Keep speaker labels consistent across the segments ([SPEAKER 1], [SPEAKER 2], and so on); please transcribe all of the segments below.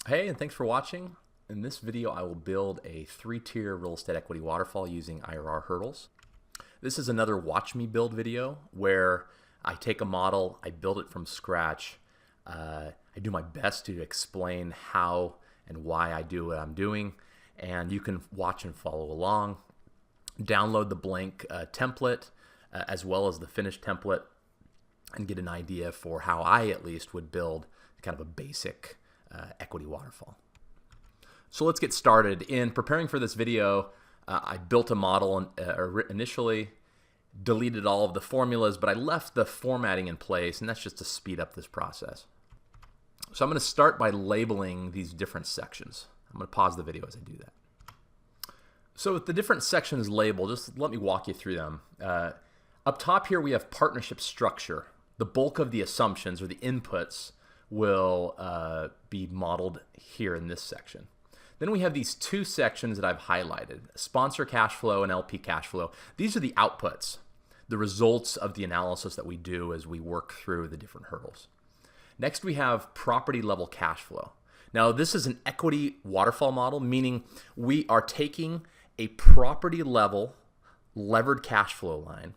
[SPEAKER 1] Hey, and thanks for watching. In this video, I will build a three-tier real estate equity waterfall using IRR hurdles. This is another watch me build video where I take a model, I build it from scratch. I do my best to explain how and why I do what I'm doing, and you can watch and follow along. Download the blank template as well as the finished template and get an idea for how I at least would build kind of a basic equity waterfall. So let's get started. In preparing for this video, I built a model initially, deleted all of the formulas, but I left the formatting in place, and that's just to speed up this process. So I'm going to start by labeling these different sections. I'm going to pause the video as I do that. So with the different sections labeled, just let me walk you through them. Up top here we have partnership structure. The bulk of the assumptions or the inputs will be modeled here in this section. Then we have these two sections that I've highlighted, sponsor cash flow and LP cash flow. These are the outputs, the results of the analysis that we do as we work through the different hurdles. Next we have property level cash flow. Now this is an equity waterfall model, meaning we are taking a property level levered cash flow line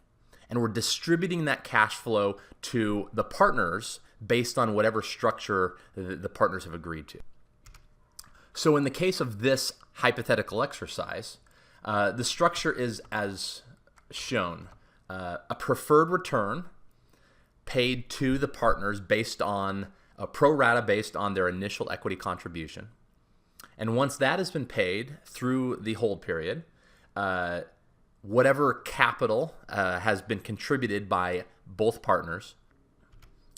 [SPEAKER 1] and we're distributing that cash flow to the partners based on whatever structure the partners have agreed to. So in the case of this hypothetical exercise, the structure is as shown. A preferred return paid to the partners based on a pro rata based on their initial equity contribution. And once that has been paid through the hold period, whatever capital has been contributed by both partners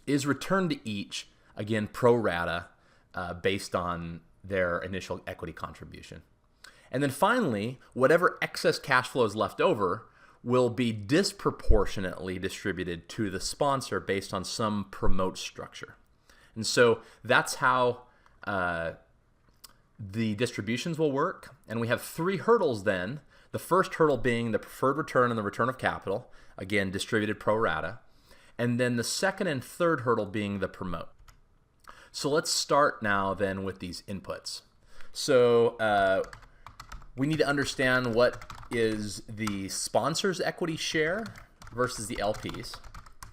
[SPEAKER 1] is returned to each, again, pro rata, based on their initial equity contribution. And then finally, whatever excess cash flow is left over will be disproportionately distributed to the sponsor based on some promote structure. And so that's how the distributions will work. And we have three hurdles then. The first hurdle being the preferred return and the return of capital, again, distributed pro rata. And then the second and third hurdle being the promote. So let's start now then with these inputs. So we need to understand what is the sponsor's equity share versus the LP's,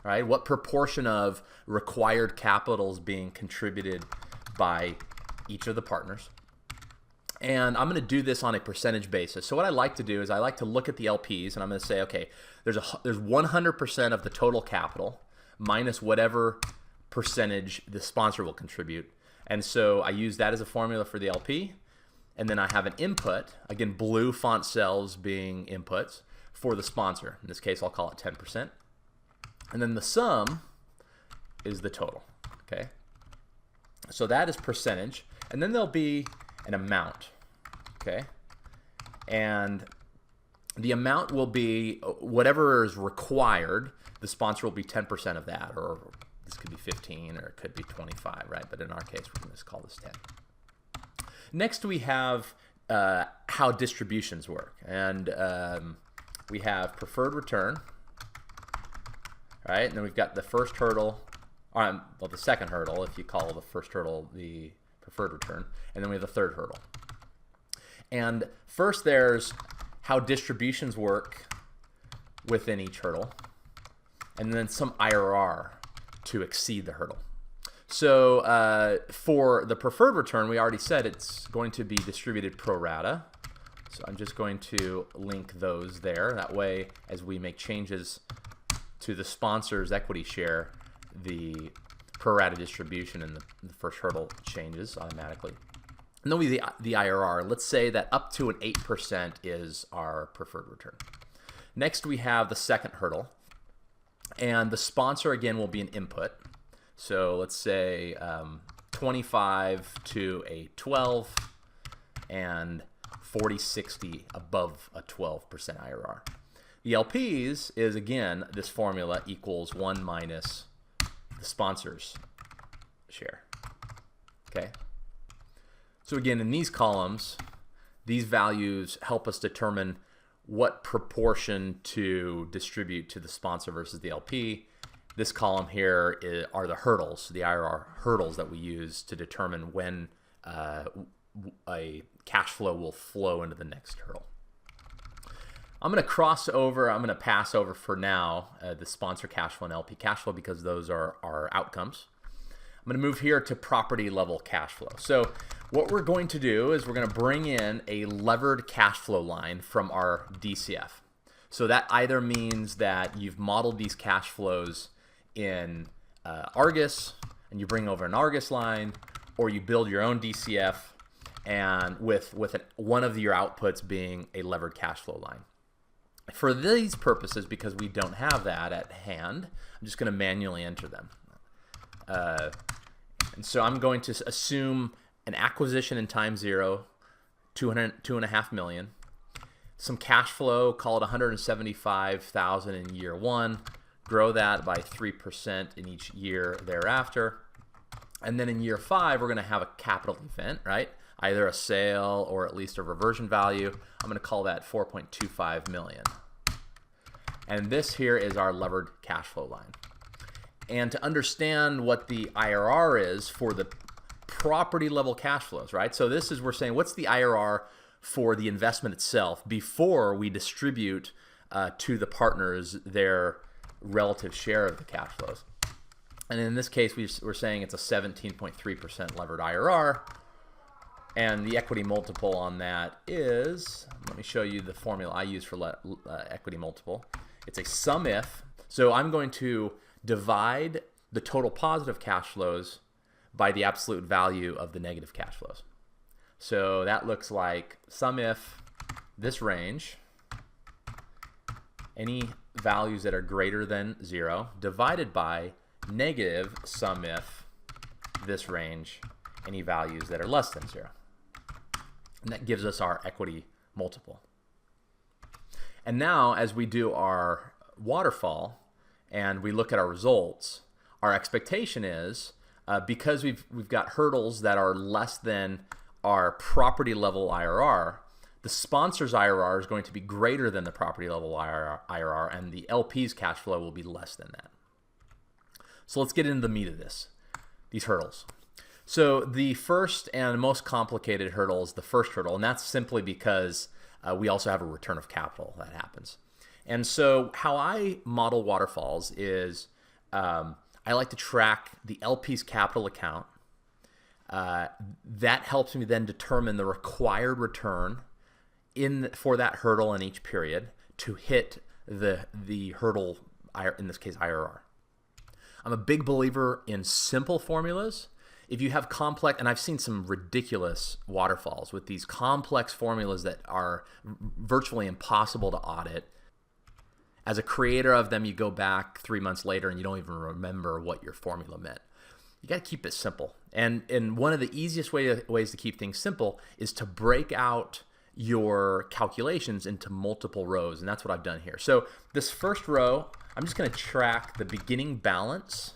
[SPEAKER 1] right? What proportion of required capital is being contributed by each of the partners. And I'm going to do this on a percentage basis. So what I like to do is I like to look at the LPs and I'm going to say, okay, there's 100% of the total capital minus whatever percentage the sponsor will contribute. And so I use that as a formula for the LP. And then I have an input, again, blue font cells being inputs for the sponsor. In this case, I'll call it 10%. And then the sum is the total, okay? So that is percentage. And then there'll be an amount, okay? And the amount will be whatever is required. The sponsor will be 10% of that, or this could be 15, or it could be 25, right? But in our case, we're going to just call this 10. Next, we have how distributions work. And we have preferred return, right? And then we've got the first hurdle, well, the second hurdle, if you call the first hurdle the preferred return. And then we have the third hurdle. And first, there's how distributions work within each hurdle. And then some IRR to exceed the hurdle. So for the preferred return, we already said it's going to be distributed pro rata. So I'm just going to link those there. That way, as we make changes to the sponsor's equity share, the pro rata distribution in the first hurdle changes automatically. And then we the IRR. Let's say that up to an 8% is our preferred return. Next, we have the second hurdle. And the sponsor, again, will be an input. So let's say 25 to a 12 and 40-60 above a 12% IRR. The LPs is, again, this formula equals 1 minus the sponsor's share. Okay? So again, in these columns, these values help us determine what proportion to distribute to the sponsor versus the LP. This column here are the hurdles, the IRR hurdles that we use to determine when a cash flow will flow into the next hurdle. I'm going to cross over, I'm going to pass over for now the sponsor cash flow and LP cash flow because those are our outcomes. I'm going to move here to property level cash flow. So what we're going to do is we're going to bring in a levered cash flow line from our DCF. So that either means that you've modeled these cash flows in Argus and you bring over an Argus line, or you build your own DCF and with one of your outputs being a levered cash flow line. For these purposes, because we don't have that at hand, I'm just going to manually enter them. And so I'm going to assume an acquisition in time zero, $2.5 million. Some cash flow, call it $175,000 in year one. Grow that by 3% in each year thereafter. And then in year 5, we're going to have a capital event, right? Either a sale or at least a reversion value. I'm going to call that $4.25 million. And this here is our levered cash flow line. And to understand what the IRR is for the property level cash flows, right? So this is, we're saying, what's the IRR for the investment itself before we distribute to the partners their relative share of the cash flows. And in this case, we're saying it's a 17.3% levered IRR. And the equity multiple on that is, let me show you the formula I use for equity multiple. It's a sum if. So I'm going to divide the total positive cash flows by the absolute value of the negative cash flows. So that looks like sum if this range, any values that are greater than 0, divided by negative sum if this range, any values that are less than 0. And that gives us our equity multiple. And now as we do our waterfall and we look at our results, our expectation is because we've got hurdles that are less than our property level IRR, the sponsor's IRR is going to be greater than the property level IRR, and the LP's cash flow will be less than that. So let's get into the meat of this, these hurdles. So the first and most complicated hurdle is the first hurdle, and that's simply because we also have a return of capital that happens. And so how I model waterfalls is I like to track the LP's capital account. That helps me then determine the required return for that hurdle in each period to hit the hurdle, in this case IRR. I'm a big believer in simple formulas. If you have complex, and I've seen some ridiculous waterfalls with these complex formulas that are virtually impossible to audit. As a creator of them, you go back 3 months later and you don't even remember what your formula meant. You got to keep it simple. And one of the easiest ways to keep things simple is to break out your calculations into multiple rows, and that's what I've done here. So this first row, I'm just going to track the beginning balance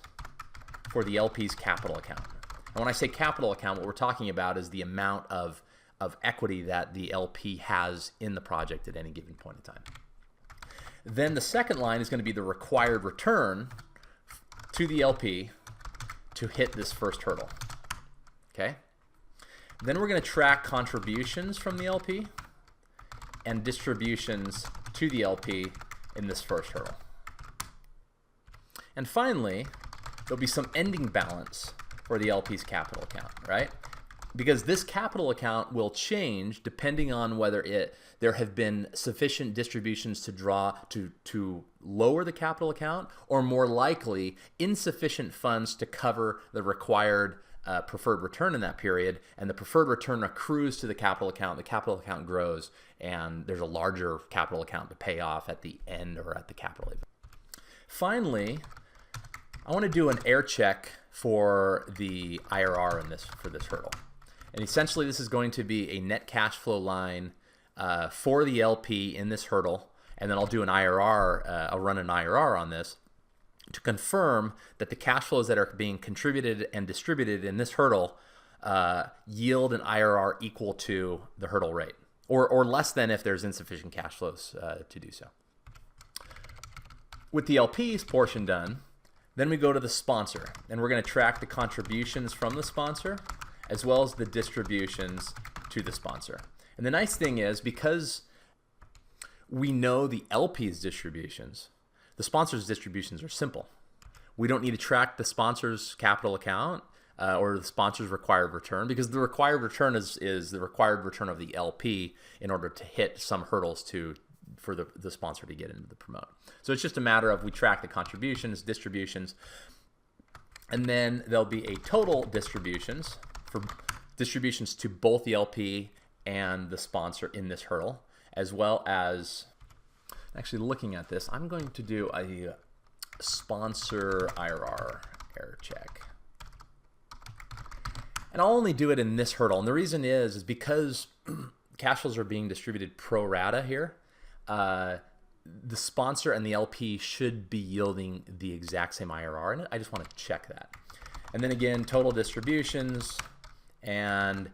[SPEAKER 1] for the LP's capital account. And when I say capital account, what we're talking about is the amount of equity that the LP has in the project at any given point in time. Then the second line is going to be the required return to the LP to hit this first hurdle. Okay? Then we're going to track contributions from the LP and distributions to the LP in this first hurdle. And finally, there'll be some ending balance for the LP's capital account, right? Because this capital account will change depending on whether there have been sufficient distributions to draw to lower the capital account, or more likely insufficient funds to cover the required preferred return in that period, and the preferred return accrues to the capital account grows, and there's a larger capital account to pay off at the end or at the capital event. Finally, I want to do an air check for the IRR for this hurdle. And essentially this is going to be a net cash flow line for the LP in this hurdle, and then I'll do an IRR, I'll run an IRR on this to confirm that the cash flows that are being contributed and distributed in this hurdle yield an IRR equal to the hurdle rate, or less than if there's insufficient cash flows to do so. With the LP's portion done, then we go to the sponsor, and we're going to track the contributions from the sponsor as well as the distributions to the sponsor. And the nice thing is, because we know the LP's distributions, the sponsor's distributions are simple. We don't need to track the sponsor's capital account or the sponsor's required return, because the required return is the required return of the LP in order to hit some hurdles for the sponsor to get into the promote. So it's just a matter of we track the contributions, distributions, and then there'll be a total distributions for distributions to both the LP and the sponsor in this hurdle, as well as, actually looking at this, I'm going to do a sponsor IRR error check. And I'll only do it in this hurdle. And the reason is because cash flows are being distributed pro rata here, the sponsor and the LP should be yielding the exact same IRR in it. I just want to check that. And then again, total distributions, and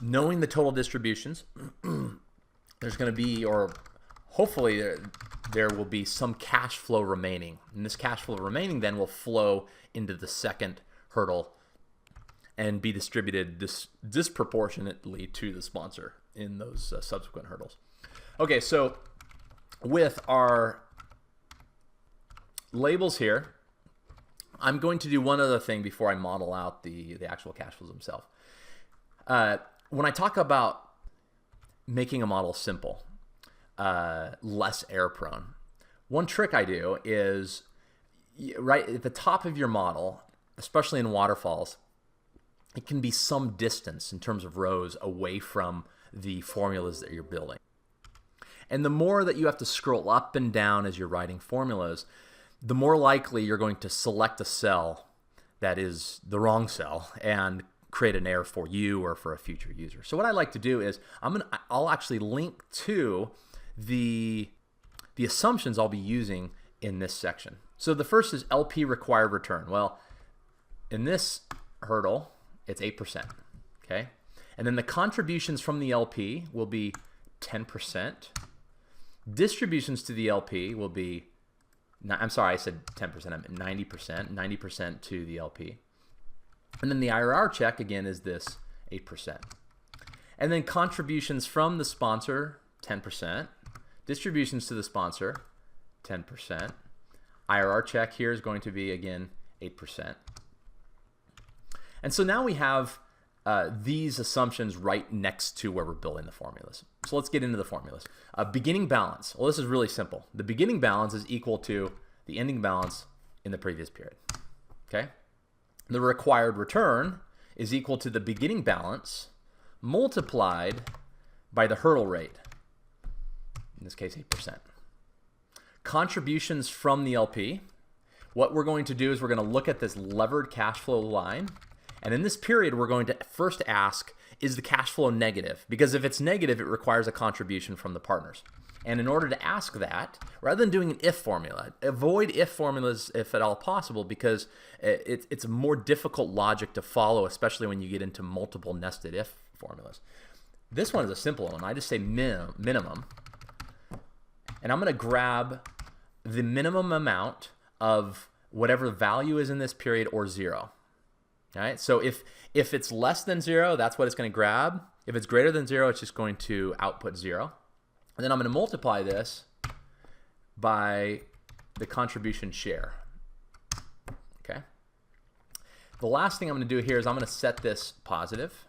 [SPEAKER 1] knowing the total distributions, there's going to be, or hopefully there will be some cash flow remaining. And this cash flow remaining then will flow into the second hurdle and be distributed disproportionately to the sponsor in those subsequent hurdles. Okay, so with our labels here, I'm going to do one other thing before I model out the actual cash flows themselves. When I talk about making a model simple, less error prone, one trick I do is right at the top of your model, especially in waterfalls, it can be some distance in terms of rows away from the formulas that you're building. And the more that you have to scroll up and down as you're writing formulas, the more likely you're going to select a cell that is the wrong cell and create an error for you or for a future user. So what I like to do is I'll actually link to the assumptions I'll be using in this section. So the first is LP required return. Well, in this hurdle, it's 8%, okay? And then the contributions from the LP will be 10%. Distributions to the LP will be, I'm sorry, I said 10%, I meant 90% to the LP. And then the IRR check, again, is this 8%. And then contributions from the sponsor, 10%. Distributions to the sponsor, 10%. IRR check here is going to be, again, 8%. And so now we have these assumptions right next to where we're building the formulas. So let's get into the formulas. Beginning balance. Well, this is really simple. The beginning balance is equal to the ending balance in the previous period. Okay? The required return is equal to the beginning balance multiplied by the hurdle rate. In this case, 8%. Contributions from the LP. What we're going to do is we're going to look at this levered cash flow line. And in this period, we're going to first ask, is the cash flow negative? Because if it's negative, it requires a contribution from the partners. And in order to ask that, rather than doing an if formula, avoid if formulas if at all possible, because it's a more difficult logic to follow, especially when you get into multiple nested if formulas. This one is a simple one. I just say minimum. And I'm going to grab the minimum amount of whatever value is in this period or 0. All right, so if it's less than 0, that's what it's going to grab. If it's greater than 0, it's just going to output 0. And then I'm going to multiply this by the contribution share. Okay. The last thing I'm going to do here is I'm going to set this positive,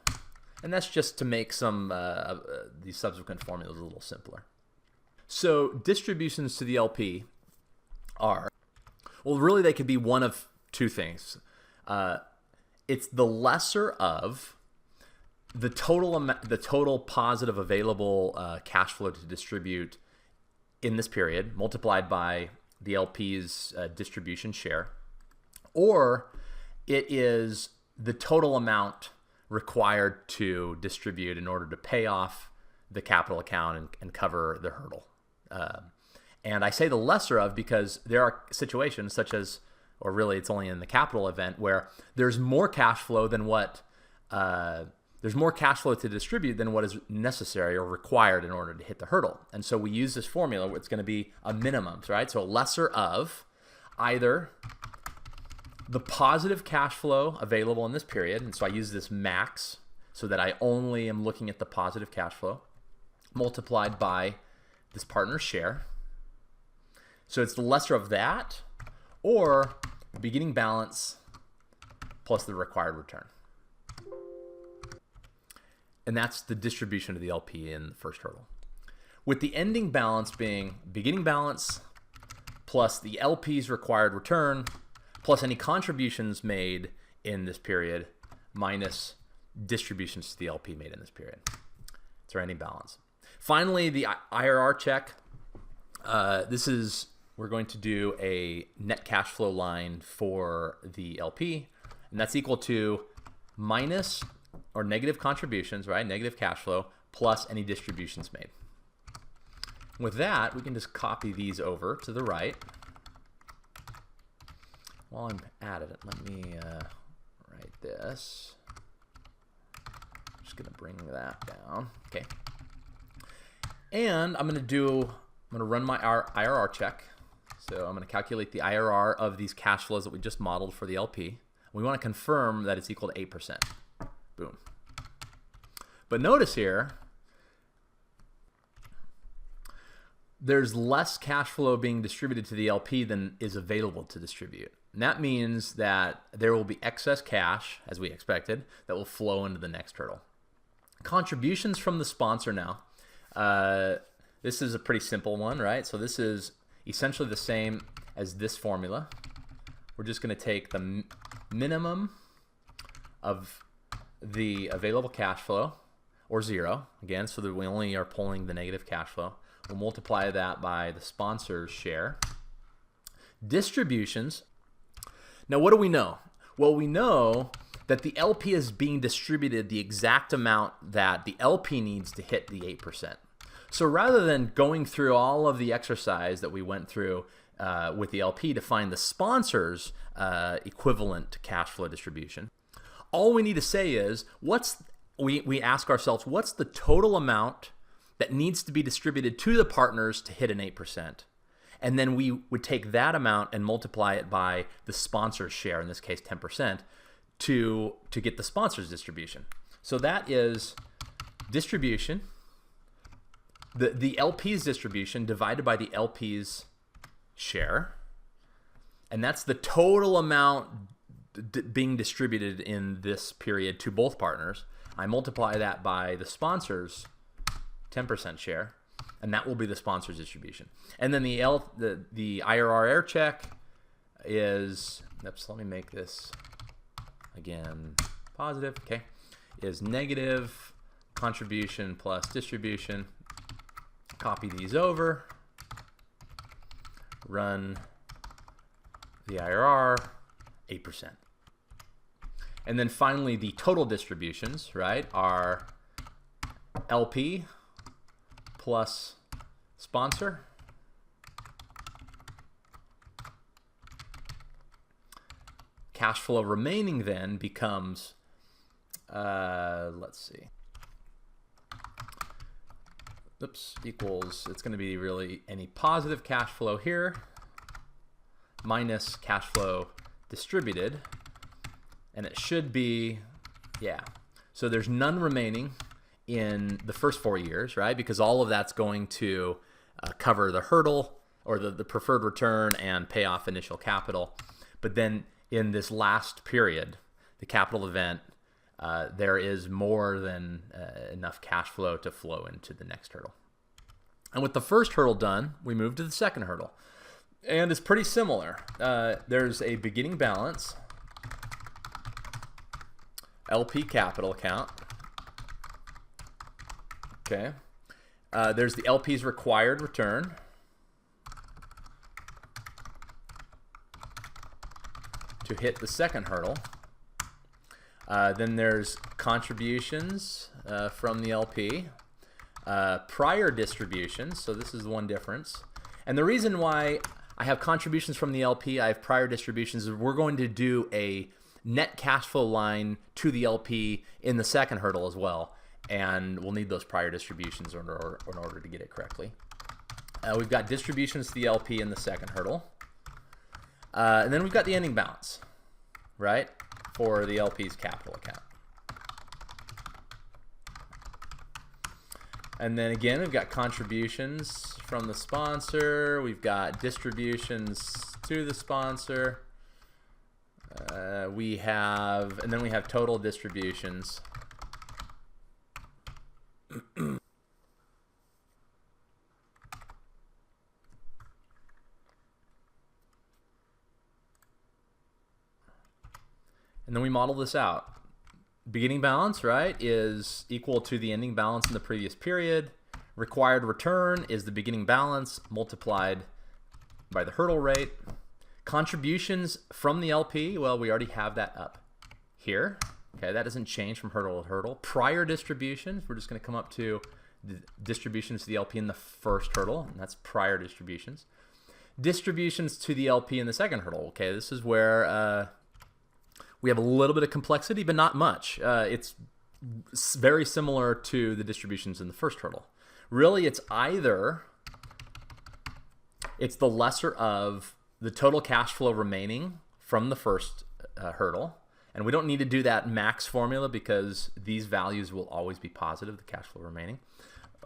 [SPEAKER 1] and that's just to make some these subsequent formulas a little simpler. So distributions to the LP are, well, really they could be one of two things. It's the lesser of the total positive available cash flow to distribute in this period multiplied by the LP's distribution share, or it is the total amount required to distribute in order to pay off the capital account and cover the hurdle. And I say the lesser of because there are situations such as, or really it's only in the capital event, where there's more cash flow than what there's more cash flow to distribute than what is necessary or required in order to hit the hurdle. And so we use this formula where it's going to be a minimum, right? So a lesser of either the positive cash flow available in this period, and so I use this max so that I only am looking at the positive cash flow, multiplied by this partner's share. So it's the lesser of that, or beginning balance plus the required return. And that's the distribution to the LP in the first hurdle. With the ending balance being beginning balance plus the LP's required return plus any contributions made in this period minus distributions to the LP made in this period. It's our ending balance. Finally, the IRR check. We're going to do a net cash flow line for the LP, and that's equal to minus or negative contributions, right? Negative cash flow plus any distributions made. With that, we can just copy these over to the right. While I'm at it, let me write this. I'm just gonna bring that down. Okay. And I'm gonna run my IRR check. So I'm gonna calculate the IRR of these cash flows that we just modeled for the LP. We want to confirm that it's equal to 8%. Boom. But notice here, there's less cash flow being distributed to the LP than is available to distribute. And that means that there will be excess cash, as we expected, that will flow into the next hurdle. Contributions from the sponsor now. This is a pretty simple one, right? So this is essentially the same as this formula. We're just going to take the minimum of the available cash flow, or 0, again, so that we only are pulling the negative cash flow. We'll multiply that by the sponsor's share. Distributions. Now, what do we know? Well, we know that the LP is being distributed the exact amount that the LP needs to hit the 8%. So rather than going through all of the exercise that we went through with the LP to find the sponsor's equivalent cash flow distribution, all we need to say is, we ask ourselves, what's the total amount that needs to be distributed to the partners to hit an 8%? And then we would take that amount and multiply it by the sponsor's share, in this case 10%, to get the sponsor's distribution. So that is distribution, the LP's distribution divided by the LP's share, and that's the total amount being distributed in this period to both partners. I multiply that by the sponsor's 10% share, and that will be the sponsor's distribution. And then the IRR error check is, oops, let me make this again positive, okay, is negative contribution plus distribution. Copy these over, run the IRR, 8%. And then finally, the total distributions, right, are LP plus sponsor cash flow remaining then becomes, let's see, oops, equals, it's going to be really any positive cash flow here minus cash flow distributed, and it should be, yeah, so there's none remaining in the first 4 years, right? Because all of that's going to cover the hurdle or the preferred return and pay off initial capital. But then in this last period, the capital event, there is more than enough cash flow to flow into the next hurdle. And with the first hurdle done, we move to the second hurdle. And it's pretty similar. There's a beginning balance, LP capital account. Okay. There's the LP's required return. To hit the second hurdle. Then there's contributions from the LP. Prior distributions, so this is the one difference. And the reason why I have contributions from the LP, I have prior distributions, is we're going to do a net cash flow line to the LP in the second hurdle as well. And we'll need those prior distributions in order to get it correctly. We've got distributions to the LP in the second hurdle. And then we've got the ending balance. right, for the LP's capital account. And then again, we've got contributions from the sponsor. We've got distributions to the sponsor. And then we have total distributions. And then we model this out. Beginning balance, right, is equal to the ending balance in the previous period. Required return is the beginning balance multiplied by the hurdle rate. Contributions from the LP, well, we already have that up here. Okay, that doesn't change from hurdle to hurdle. Prior distributions, we're just going to come up to the distributions to the LP in the first hurdle, and that's prior distributions. Distributions to the LP in the second hurdle. Okay, this is where we have a little bit of complexity, but not much. It's very similar to the distributions in the first hurdle. Really, it's the lesser of the total cash flow remaining from the first hurdle. And we don't need to do that max formula because these values will always be positive, the cash flow remaining,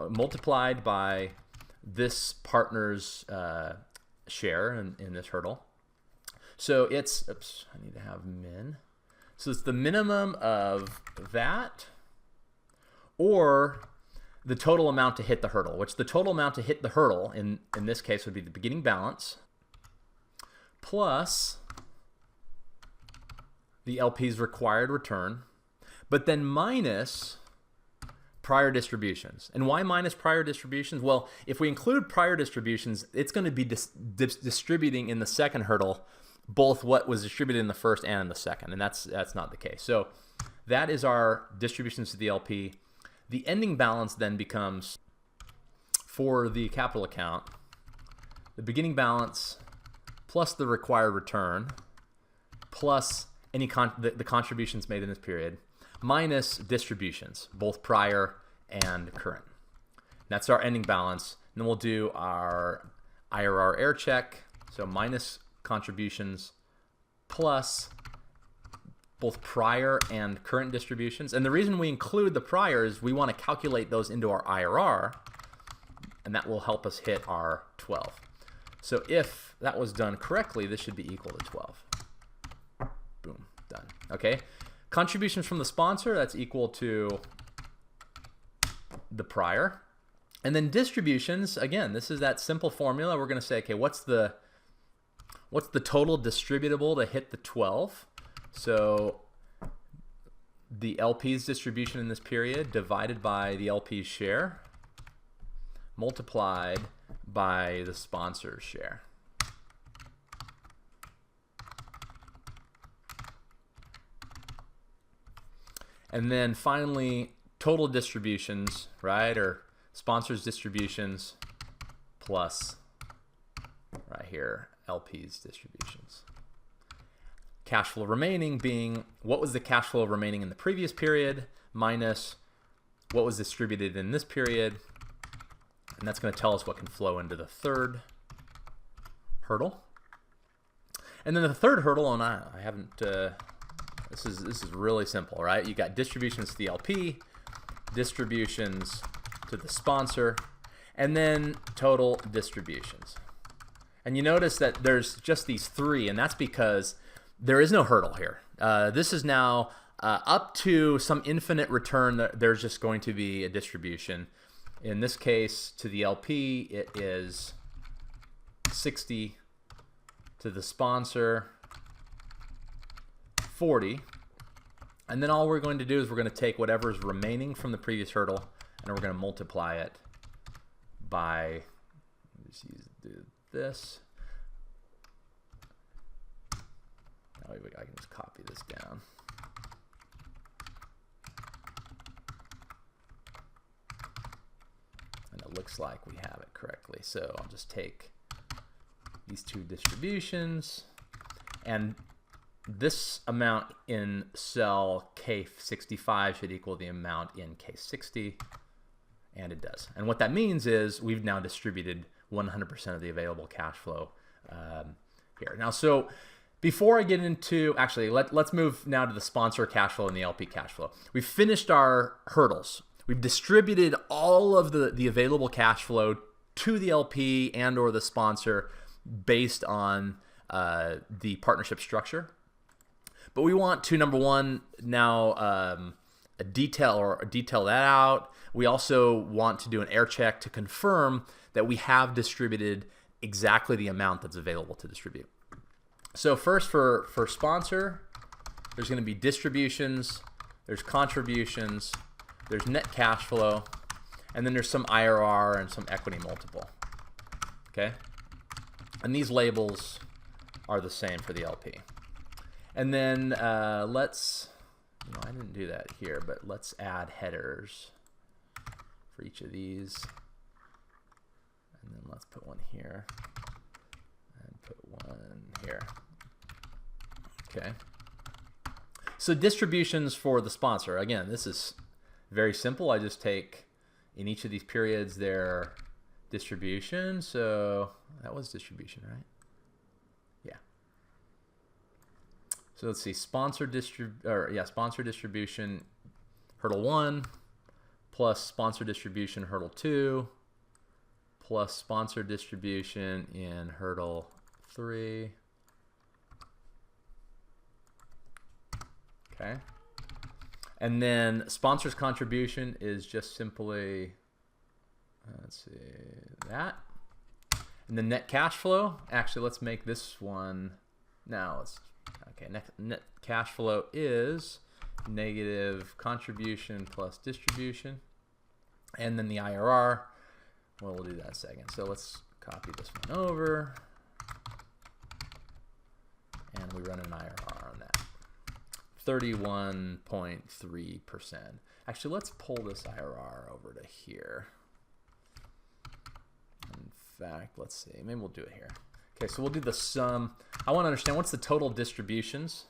[SPEAKER 1] multiplied by this partner's share in this hurdle. So it's, oops, I need to have min. So it's the minimum of that or the total amount to hit the hurdle, which the total amount to hit the hurdle in this case would be the beginning balance plus the LP's required return, but then minus prior distributions. And why minus prior distributions? Well, if we include prior distributions, it's going to be distributing in the second hurdle both what was distributed in the first and in the second, and that's not the case. So that is our distributions to the LP. The ending balance then becomes, for the capital account, the beginning balance plus the required return plus any the contributions made in this period minus distributions, both prior and current. That's our ending balance. And then we'll do our IRR error check, so minus contributions plus both prior and current distributions. And the reason we include the prior is we want to calculate those into our IRR, and that will help us hit our 12. So if that was done correctly, this should be equal to 12. Boom, done. Okay, contributions from the sponsor, that's equal to the prior. And then distributions, again, this is that simple formula. We're going to say, okay, what's the total distributable to hit the 12? So the LP's distribution in this period divided by the LP's share multiplied by the sponsor's share. And then finally, total distributions, right, or sponsor's distributions plus, right here, LP's distributions. Cash flow remaining being what was the cash flow remaining in the previous period minus what was distributed in this period. And that's going to tell us what can flow into the third hurdle. And then the third hurdle, and I haven't, this is really simple, right? You got distributions to the LP, distributions to the sponsor, and then total distributions. And you notice that there's just these three, and that's because there is no hurdle here. This is now up to some infinite return. There's just going to be a distribution. In this case, to the LP, it is 60. To the sponsor, 40. And then all we're going to do is we're going to take whatever's remaining from the previous hurdle, and we're going to multiply it by, do this. I can just copy this down. And it looks like we have it correctly. So I'll just take these two distributions, and this amount in cell K65 should equal the amount in K60, and it does. And what that means is we've now distributed 100% of the available cash flow here. Now, so Before I get into, actually, let's move now to the sponsor cash flow and the LP cash flow. We've finished our hurdles. We've distributed all of the available cash flow to the LP and or the sponsor based on the partnership structure. But we want to, number one, now detail that out. We also want to do an air check to confirm that we have distributed exactly the amount that's available to distribute. So first for sponsor, there's going to be distributions, there's contributions, there's net cash flow, and then there's some IRR and some equity multiple. Okay? And these labels are the same for the LP. And then let's, I didn't do that here, but let's add headers for each of these. And then let's put one here and put one here. Okay. So distributions for the sponsor. Again, this is very simple. I just take in each of these periods their distribution. So that was distribution, right? Yeah. So let's see, sponsor distribution hurdle 1 plus sponsor distribution hurdle 2 plus sponsor distribution in hurdle 3. Okay. And then sponsor's contribution is just simply, let's see, that. And the net cash flow, actually let's make this one, now let's, okay, net cash flow is negative contribution plus distribution. And then the IRR, well, we'll do that in a second. So let's copy this one over. And we run an IRR on that. 31.3%. Actually, let's pull this IRR over to here. In fact, let's see. Maybe we'll do it here. Okay, so we'll do the sum. I want to understand what's the total distributions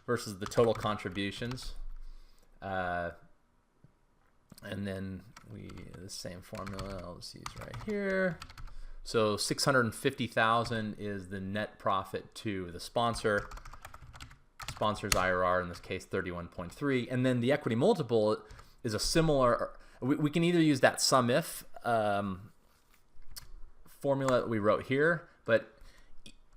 [SPEAKER 1] versus the total contributions. And then the same formula I'll just use right here. So 650,000 is the net profit to the sponsor. Sponsor's IRR, in this case, 31.3. And then the equity multiple is a similar, we can either use that sum if formula that we wrote here, but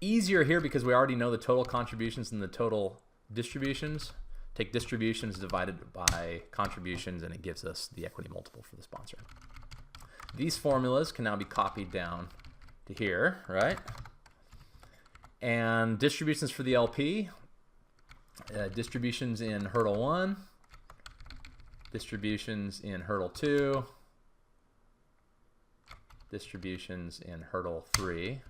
[SPEAKER 1] easier here because we already know the total contributions and the total distributions. Take distributions divided by contributions and it gives us the equity multiple for the sponsor. These formulas can now be copied down to here, right? And distributions for the LP, distributions in hurdle 1, distributions in hurdle 2, distributions in hurdle 3.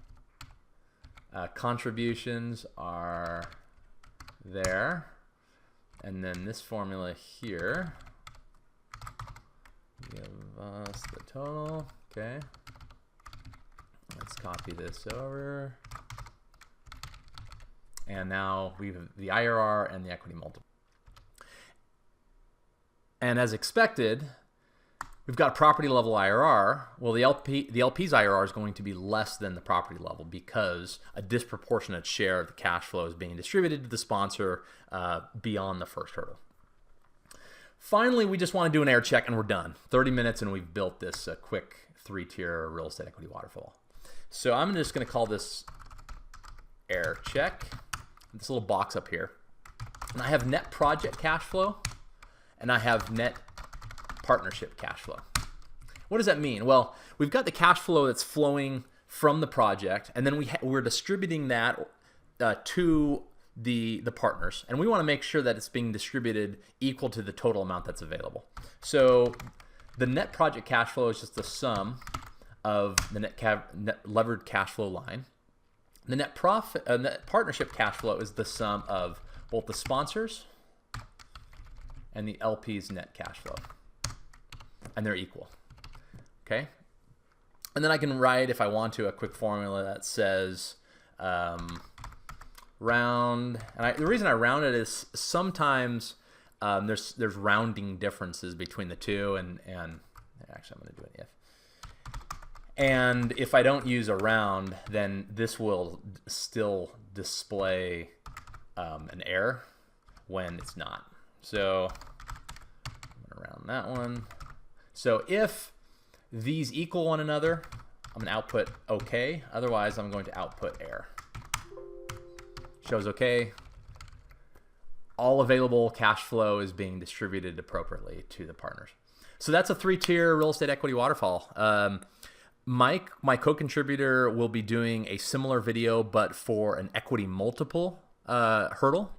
[SPEAKER 1] Contributions are there. And then this formula here give us the total. Okay. Let's copy this over. And now we have the IRR and the equity multiple. And as expected, we've got property level IRR. Well, the LP's IRR is going to be less than the property level because a disproportionate share of the cash flow is being distributed to the sponsor beyond the first hurdle. Finally, we just want to do an air check and we're done. 30 minutes and we've built this quick 3-tier real estate equity waterfall. So I'm just going to call this air check. This little box up here. And I have net project cash flow and I have net partnership cash flow. What does that mean? Well, we've got the cash flow that's flowing from the project, and then we're distributing that to the partners, and we want to make sure that it's being distributed equal to the total amount that's available. So the net project cash flow is just the sum of the net levered cash flow line. The net partnership cash flow is the sum of both the sponsors and the LP's net cash flow. And they're equal. Okay? And then I can write, if I want to, a quick formula that says round. And the reason I round it is sometimes there's rounding differences between the two. And actually, I'm going to do an if. And if I don't use a round, then this will still display an error when it's not. So I'm going to round that one. So if these equal one another, I'm going to output OK. Otherwise, I'm going to output error. Shows OK. All available cash flow is being distributed appropriately to the partners. So that's a 3-tier real estate equity waterfall. Mike, my co-contributor, will be doing a similar video, but for an equity multiple hurdle,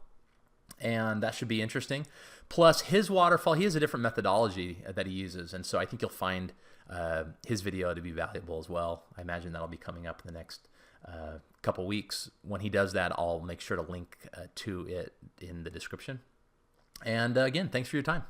[SPEAKER 1] and that should be interesting. Plus, his waterfall, he has a different methodology that he uses, and so I think you'll find his video to be valuable as well. I imagine that'll be coming up in the next couple weeks. When he does that, I'll make sure to link to it in the description. And again, thanks for your time.